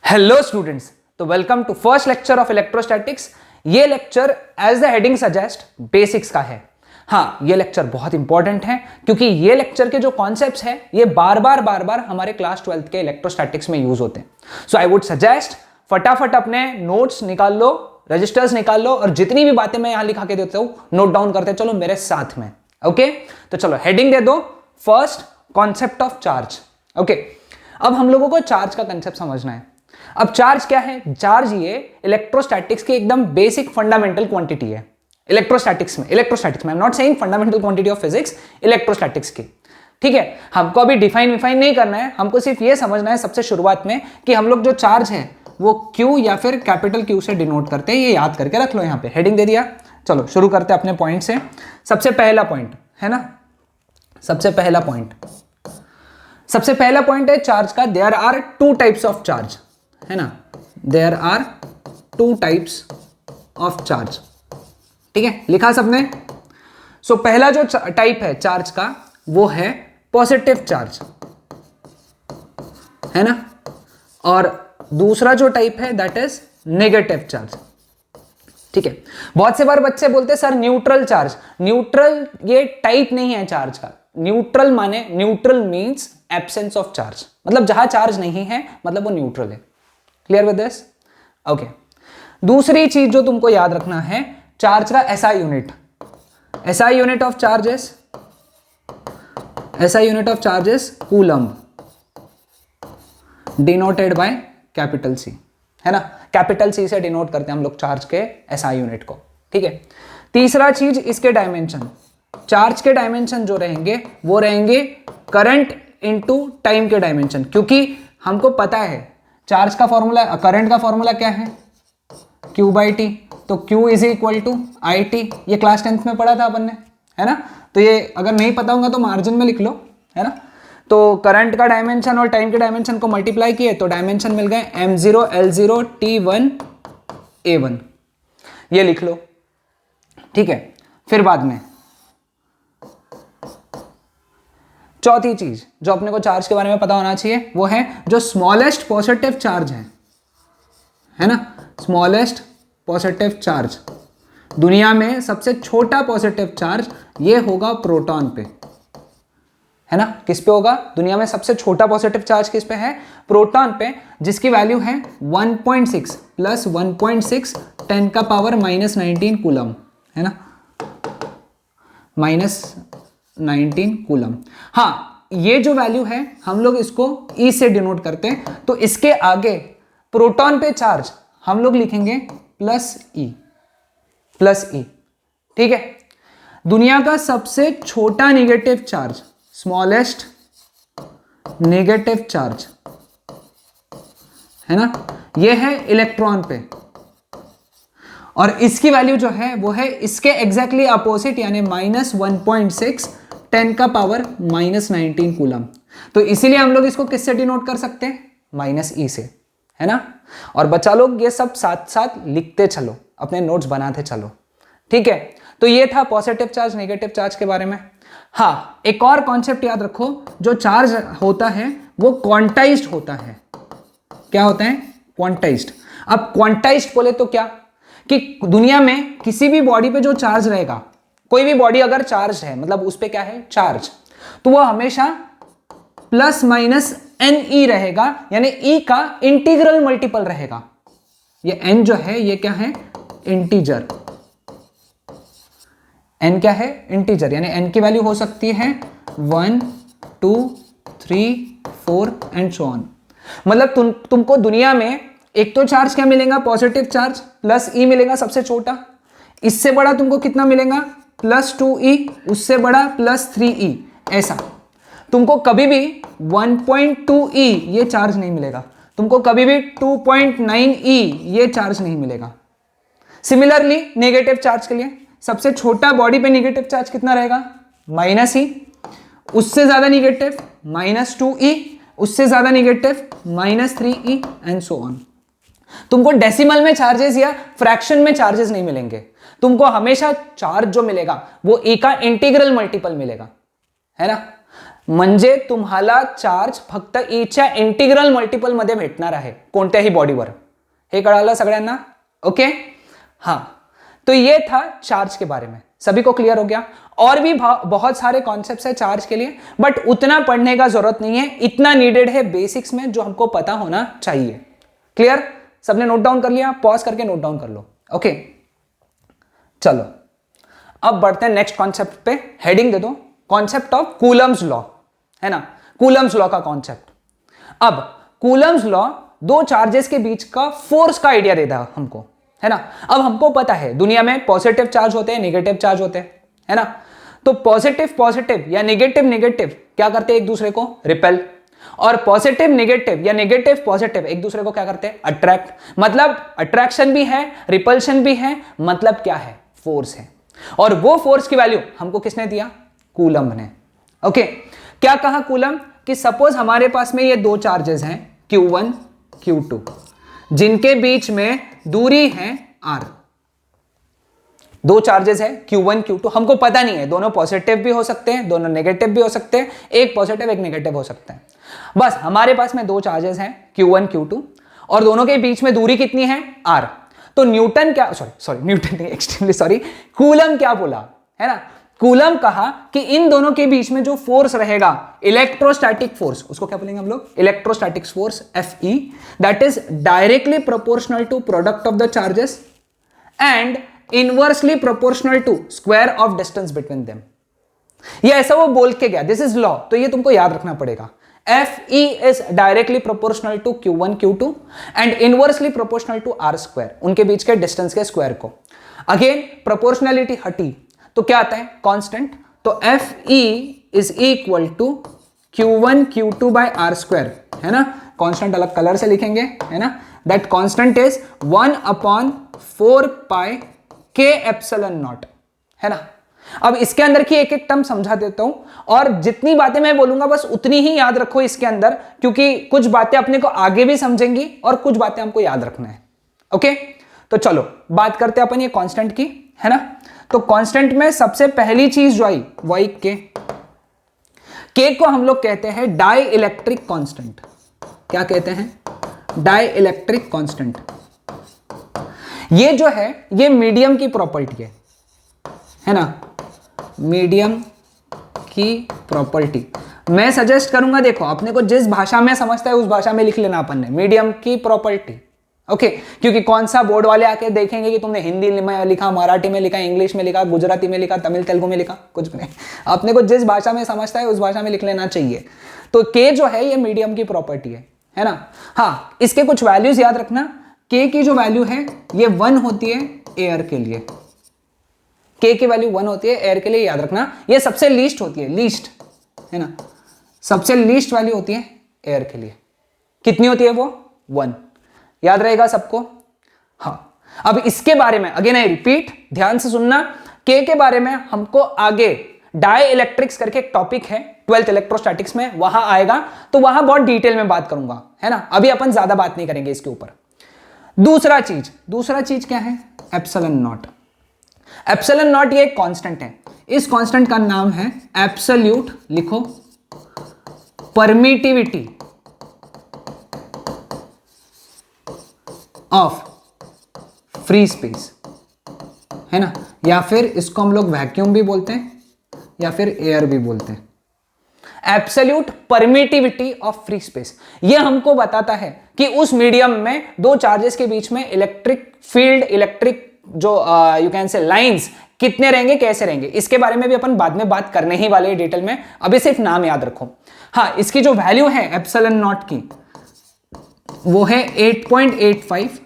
Hello students, तो welcome to first lecture of electrostatics. ये lecture as the heading suggest basics का है। हाँ, ये लेक्चर बहुत इंपॉर्टेंट है क्योंकि ये लेक्चर के जो कॉन्सेप्ट्स हैं ये बार बार हमारे क्लास 12th के इलेक्ट्रोस्टैटिक्स में यूज होते हैं। सो आई वुड सजेस्ट फटाफट अपने नोट्स निकाल लो, रजिस्टर्स निकाल लो और जितनी भी बातें मैं यहां लिखा के देता हूं नोट डाउन करते चलो मेरे साथ में। ओके, तो चलो हेडिंग दे दो, first concept of charge. Okay, अब हम लोगों को चार्ज का कंसेप्ट समझना है। अब चार्ज क्या है? चार्ज ये इलेक्ट्रोस्टैटिक्स की एकदम बेसिक फंडामेंटल क्वांटिटी है। इलेक्ट्रोस्टैटिक्स में I am not saying fundamental quantity of physics, electrostatics की। ठीक है, हमको अभी डिफाइन नहीं करना है, हमको सिर्फ ये समझना है सबसे शुरुआत में कि हम लोग जो चार्ज है वो क्यू या फिर कैपिटल क्यू से डिनोट करते हैं। ये याद करके रख लो, यहां पे हेडिंग दे दिया। चलो शुरू करते हैं अपने पॉइंट से। सबसे पहला पॉइंट है ना, सबसे पहला पॉइंट है चार्ज का। There are two types of charge, है ना, there are two types of charge. ठीक है, लिखा सबने? सो पहला जो टाइप है चार्ज का वो है पॉजिटिव चार्ज, है ना, और दूसरा जो टाइप है दैट इज नेगेटिव चार्ज। ठीक है, बहुत से बार बच्चे बोलते हैं सर न्यूट्रल चार्ज। न्यूट्रल ये टाइप नहीं है चार्ज का। न्यूट्रल माने, neutral means absence of charge, मतलब जहां चार्ज नहीं है मतलब वो न्यूट्रल है। Clear with this? ओके, दूसरी चीज जो तुमको याद रखना है, चार्ज का SI unit. SI unit of charges coulomb, denoted by capital C, है ना। कैपिटल सी से डिनोट करते हैं हम लोग चार्ज के एसआई यूनिट को। ठीक है, तीसरा चीज इसके डायमेंशन। चार्ज के डायमेंशन जो रहेंगे वो रहेंगे करंट इनटू टाइम के डायमेंशन, क्योंकि हमको पता है चार्ज का फॉर्मूला, करंट का फॉर्मूला क्या है? Q by T. तो Q is equal to I T. ये क्लास 10th में पढ़ा था अपन ने, है ना। तो ये अगर नहीं पता होगा तो मार्जिन में लिख लो, है ना। तो करंट का डायमेंशन और टाइम के डायमेंशन को मल्टीप्लाई किए तो डायमेंशन मिल गए m0 L0 T1 A1। ये लिख लो। ठीक है, फिर बाद में चौथी चीज जो अपने को चार्ज के बारे में पता होना चाहिए वो है जो स्मॉलेस्ट पॉजिटिव चार्ज है ना, स्मॉलेस्ट पॉजिटिव चार्ज। दुनिया में सबसे छोटा पॉजिटिव चार्ज ये होगा प्रोटॉन पे, है ना। किस पे होगा? दुनिया में सबसे छोटा पॉजिटिव चार्ज किस पे है? प्रोटॉन पे, जिसकी वैल्यू है 1.6 प्लस 1.6 10 का पावर -19 कूलम, है ना, -19 कूलम। हाँ, ये जो वैल्यू है हम लोग इसको E से डिनोट करते हैं, तो इसके आगे प्रोटॉन पे चार्ज हम लोग लिखेंगे प्लस ई। ठीक है, दुनिया का सबसे छोटा negative charge, smallest negative charge, है ना, ये है इलेक्ट्रॉन पे, और इसकी वैल्यू जो है वो है इसके एग्जैक्टली अपोजिट, यानी -1.6 10 का पावर -19 कूलम। तो इसीलिए हम लोग इसको किससे डिनोट कर सकते हैं? -E से, है ना। और बच्चा लोग ये सब साथ साथ लिखते चलो, अपने नोट्स बनाते चलो। ठीक है, तो ये था पॉजिटिव चार्ज नेगेटिव चार्ज के बारे में। हाँ, एक और कॉन्सेप्ट याद रखो, जो चार्ज होता है वो क्वांटाइज्ड होता है। क्या होता है? क्वांटाइज्ड। अब क्वांटाइज्ड बोले तो क्या, कि दुनिया में किसी भी बॉडी पे जो चार्ज रहेगा, कोई भी बॉडी अगर चार्ज है मतलब उस पे क्या है? चार्ज, तो वो हमेशा प्लस माइनस एन ई रहेगा, यानी ई का इंटीग्रल मल्टीपल रहेगा। ये एन जो है ये क्या है? इंटीजर। एन क्या है? इंटीजर, यानी एन की वैल्यू हो सकती है 1 2 3 4 एंड सो ऑन। मतलब तुमको दुनिया में एक तो चार्ज क्या मिलेगा? पॉजिटिव चार्ज प्लस ई मिलेगा सबसे छोटा। इससे बड़ा तुमको कितना मिलेगा? +2e, उससे बड़ा +3e। ऐसा तुमको कभी भी 1.2e ये चार्ज नहीं मिलेगा, तुमको कभी भी 2.9e ये चार्ज नहीं मिलेगा। सिमिलरली नेगेटिव चार्ज के लिए सबसे छोटा बॉडी पे नेगेटिव चार्ज कितना रहेगा? -e, उससे ज्यादा नेगेटिव -2e, उससे ज्यादा negative -3e and so on. तुमको डेसिमल में चार्जेस या फ्रैक्शन में चार्जेस नहीं मिलेंगे, तुमको हमेशा चार्ज जो मिलेगा वो ए का इंटीग्रल मल्टीपल मिलेगा, है ना। म्हणजे तुम्हाला चार्ज फक्त ईच्या इंटिग्रल मल्टिपल मध्ये भेटणार आहे कोणत्याही बॉडीवर. हे कळालं सगळ्यांना? ओके. हाँ, तो ये था चार्ज के बारे में. सभी को क्लियर हो गया? और भी बहुत सारे कॉन्सेप्ट्स है चार्ज के लिए, बट उतना पढ़ने का जरूरत नहीं है. इतना नीडेड है बेसिक्स में जो हमको पता होना चाहिए. क्लियर? सबने नोट डाउन कर लिया? पॉज करके नोट डाउन कर लो. ओके, चलो अब बढ़ते हैं नेक्स्ट कॉन्सेप्ट पे. हेडिंग दे दो, कॉन्सेप्ट ऑफ कूलम्स लॉ, है ना. कूलम्स लॉ का कॉन्सेप्ट. अब कूलम्स लॉ दो चार्जेस के बीच का फोर्स का आइडिया देता है हमको, है ना. अब हमको पता है दुनिया में पॉजिटिव चार्ज होते हैं, नेगेटिव चार्ज होते हैं, है ना. तो पॉजिटिव पॉजिटिव या नेगेटिव नेगेटिव क्या करते हैं? एक दूसरे को रिपेल. और पॉजिटिव नेगेटिव या नेगेटिव पॉजिटिव एक दूसरे को क्या करते हैं? अट्रैक्ट. मतलब अट्रैक्शन भी है, रिपल्शन भी है, मतलब क्या है? फोर्स है. और वो फोर्स की वैल्यू हमको किसने दिया? कूलम्ब ने. ओके, क्या कहा कूलम्ब? कि सपोज हमारे पास में ये दो चार्जेस हैं Q1 Q2 जिनके बीच में दूरी है R. दो चार्जेस है Q1 Q2, हमको पता नहीं है, दोनों पॉजिटिव भी हो सकते हैं, दोनों नेगेटिव भी हो सकते हैं, एक पॉजिटिव एक नेगेटिव हो सकता है. बस हमारे पास में दो चार्जेस हैं Q1 Q2 और दोनों के बीच में दूरी कितनी है? R. तो न्यूटन क्या, सॉरी न्यूटन नहीं, एक्सट्रीमली सॉरी, कूलम्ब क्या बोला, है ना. कूलम्ब कहा कि इन दोनों के बीच में जो फोर्स रहेगा, इलेक्ट्रोस्टैटिक फोर्स, उसको क्या बोलेंगे हम लोग? Electrostatic force, Fe, that is directly proportional to product of the charges and inversely proportional to square of distance between them. ये ऐसा वो बोल के गया, दिस इज लॉ. तो ये तुमको याद रखना पड़ेगा. Fe is directly proportional to Q1 Q2 and inversely proportional to R square, उनके बीच के डिस्टेंस के स्क्वायर को. अगेन प्रोपोर्शनलिटी हटी तो क्या आता है? कांस्टेंट. तो Fe is equal to Q1 Q2 by R square, है ना. कांस्टेंट अलग कलर से लिखेंगे, है ना. That constant is 1/4 pi K epsilon not, है ना. अब इसके अंदर की एक एक टर्म समझा देता हूं और जितनी बातें मैं बोलूंगा बस उतनी ही याद रखो इसके अंदर, क्योंकि कुछ बातें अपने को आगे भी समझेंगी और कुछ बातें हमको याद रखना है. ओके, तो चलो बात करते हैं अपन ये कांस्टेंट की, है ना. तो कांस्टेंट में सबसे पहली चीज जो आई वो आई के. के को हम लोग कहते हैं डाई इलेक्ट्रिक कांस्टेंट. क्या कहते हैं? Dielectric constant. ये जो है ये मीडियम की प्रॉपर्टी है ना. मीडियम की प्रॉपर्टी मैं सजेस्ट करूंगा, देखो अपने को जिस भाषा में समझता है उस भाषा में लिख लेना अपन ने, मीडियम की प्रॉपर्टी. ओके, क्योंकि कौन सा बोर्ड वाले आके देखेंगे कि तुमने हिंदी में लिखा, मराठी में लिखा, इंग्लिश में लिखा, गुजराती में लिखा, तमिल तेलुगु में लिखा, कुछ भी नहीं. अपने को जिस भाषा में समझता है उस भाषा में लिख लेना चाहिए. तो के जो है ये मीडियम की प्रॉपर्टी है ना. हाँ, इसके कुछ वैल्यूज याद रखना. के की जो वैल्यू है ये 1 होती है एयर के लिए. के की वैल्यू 1 होती है एयर के लिए, याद रखना. ये सबसे लीस्ट होती है, लीस्ट, है ना. सबसे लीस्ट वैल्यू होती है एयर के लिए. कितनी होती है वो? 1. याद रहेगा सबको? हाँ. अब इसके बारे में अगेन आई रिपीट, ध्यान से सुनना. के बारे में हमको आगे डाई इलेक्ट्रिक्स करके एक टॉपिक है 12th इलेक्ट्रोस्टैटिक्स में, वहां आएगा तो वहां बहुत डिटेल में बात करूंगा, है ना. अभी अपन ज्यादा बात नहीं करेंगे इसके ऊपर. दूसरा चीज क्या है? Epsilon not. एप्सिलॉन नॉट ये एक कांस्टेंट है. इस कांस्टेंट का नाम है एब्सोल्यूट, लिखो, परमिटिविटी ऑफ फ्री स्पेस, है ना. या फिर इसको हम लोग वैक्यूम भी बोलते हैं या फिर एयर भी बोलते हैं. Absolute permittivity of free space ये हमको बताता है कि उस मीडियम में दो चार्जेस के बीच में इलेक्ट्रिक फील्ड, इलेक्ट्रिक जो यू कैन से लाइंस कितने रहेंगे, कैसे रहेंगे, इसके बारे में भी अपन बाद में बात करने ही वाले हैं डिटेल में. अभी सिर्फ नाम याद रखो. हाँ, इसकी जो वैल्यू है एप्सिलॉन नॉट की वो है 8.85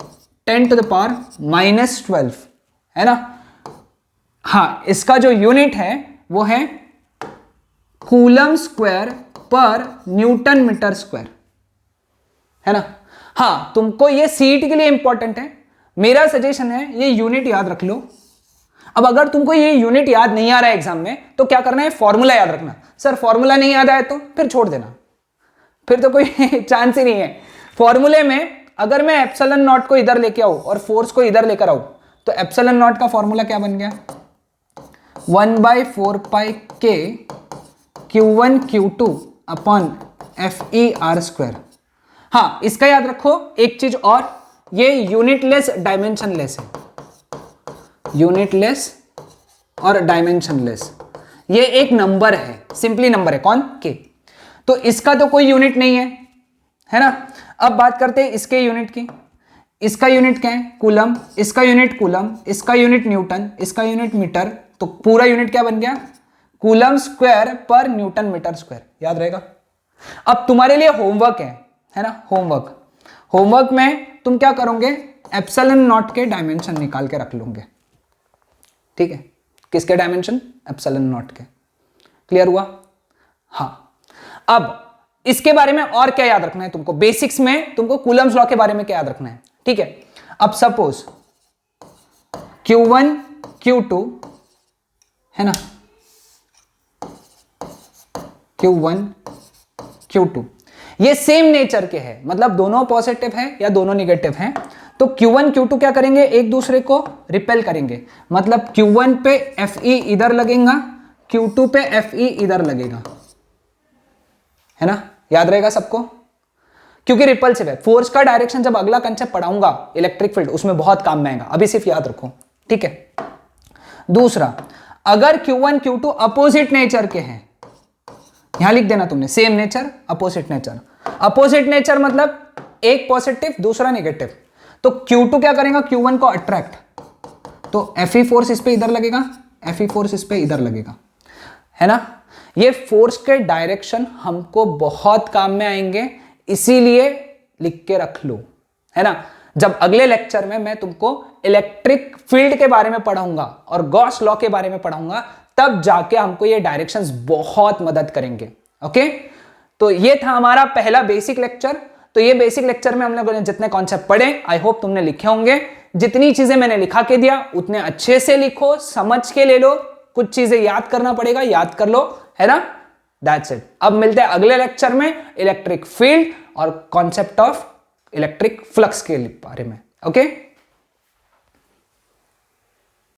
10⁻⁻12, है ना. हाँ, इसका जो यूनिट है वो है कूलम स्क्वायर पर न्यूटन मीटर स्क्वायर, है ना. हाँ, तुमको ये सीट के लिए इंपॉर्टेंट है. मेरा सजेशन है ये यूनिट याद रख लो. अब अगर तुमको ये यूनिट याद नहीं आ रहा है एग्जाम में तो क्या करना है? फॉर्मूला याद रखना. सर फॉर्मूला नहीं याद आया तो फिर छोड़ देना, फिर तो कोई चांस ही नहीं है. फॉर्मूले में अगर मैं एप्सिलॉन नॉट को इधर लेके आऊं और फोर्स को इधर लेकर आऊं तो एप्सिलॉन नॉट का फॉर्मूला क्या बन गया? 1/4 पाई K Q1 Q2 upon FE_R²। हाँ, इसका याद रखो एक चीज और, ये यूनिटलेस डायमेंशनलेस है, यूनिटलेस और डायमेंशनलेस। ये एक नंबर है, सिंपली नंबर है, कौन? के। तो इसका तो कोई यूनिट नहीं है ना। अब बात करते हैं इसके यूनिट की। इसका यूनिट क्या है? कूलम। इसका यूनिट कूलम, इसका यूनिट न्यूटन, इसका यूनिट मीटर। तो पूरा यूनिट क्या बन गया? कूलम स्क्वायर पर न्यूटन मीटर स्क्वायर। याद रहेगा। अब तुम्हारे लिए होमवर्क है ना, होमवर्क में तुम क्या करोगे? एप्सिलॉन नॉट के डायमेंशन निकाल के रख लोगे, ठीक है। किसके डायमेंशन? एप्सिलॉन नॉट के। क्लियर हुआ? हाँ। अब इसके बारे में और क्या याद रखना है तुमको? बेसिक्स में तुमको कूलम्स लॉ के बारे में क्या याद रखना है, ठीक है। अब सपोज Q1 Q2 है ना, Q1 Q2 ये सेम नेचर के हैं, मतलब दोनों पॉजिटिव है या दोनों निगेटिव हैं। तो Q1 Q2 क्या करेंगे? एक दूसरे को रिपेल करेंगे। मतलब Q1 पे Fe इधर लगेगा, Q2 पे Fe इधर लगेगा, है ना। याद रहेगा सबको, क्योंकि रिपल्सिव है। फोर्स का डायरेक्शन जब अगला कंसेप्ट पढ़ाऊंगा इलेक्ट्रिक फील्ड, उसमें बहुत काम में आएगा, अभी सिर्फ याद रखो, ठीक है। दूसरा, अगर Q1 Q2 अपोजिट नेचर के हैं, यहां लिख देना तुमने, same nature opposite nature. Opposite nature मतलब एक पॉजिटिव दूसरा नेगेटिव। तो Q2 क्या करेगा? Q1 को अट्रैक्ट, तो Fe फोर्स इस पे इधर लगेगा, Fe फोर्स इस पे इधर लगेगा, है ना। ये फोर्स के डायरेक्शन हमको बहुत काम में आएंगे, इसीलिए लिख के रख लो, है ना। जब अगले लेक्चर में मैं तुमको इलेक्ट्रिक फील्ड के बारे में पढ़ाऊंगा और गॉस लॉ के बारे में पढ़ाऊंगा, तब जाके हमको ये डायरेक्शंस बहुत मदद करेंगे। ओके, तो ये था हमारा पहला बेसिक लेक्चर। तो ये बेसिक लेक्चर में हम लोगों ने जितने कॉन्सेप्ट पढ़े, आई होप तुमने लिखे होंगे। जितनी चीजें मैंने लिखा के दिया उतने अच्छे से लिखो, समझ के ले लो। कुछ चीजें याद करना पड़ेगा, याद कर लो, है ना। That's it. अब मिलते हैं अगले लेक्चर में इलेक्ट्रिक फील्ड और कॉन्सेप्ट ऑफ इलेक्ट्रिक फ्लक्स के बारे में। ओके।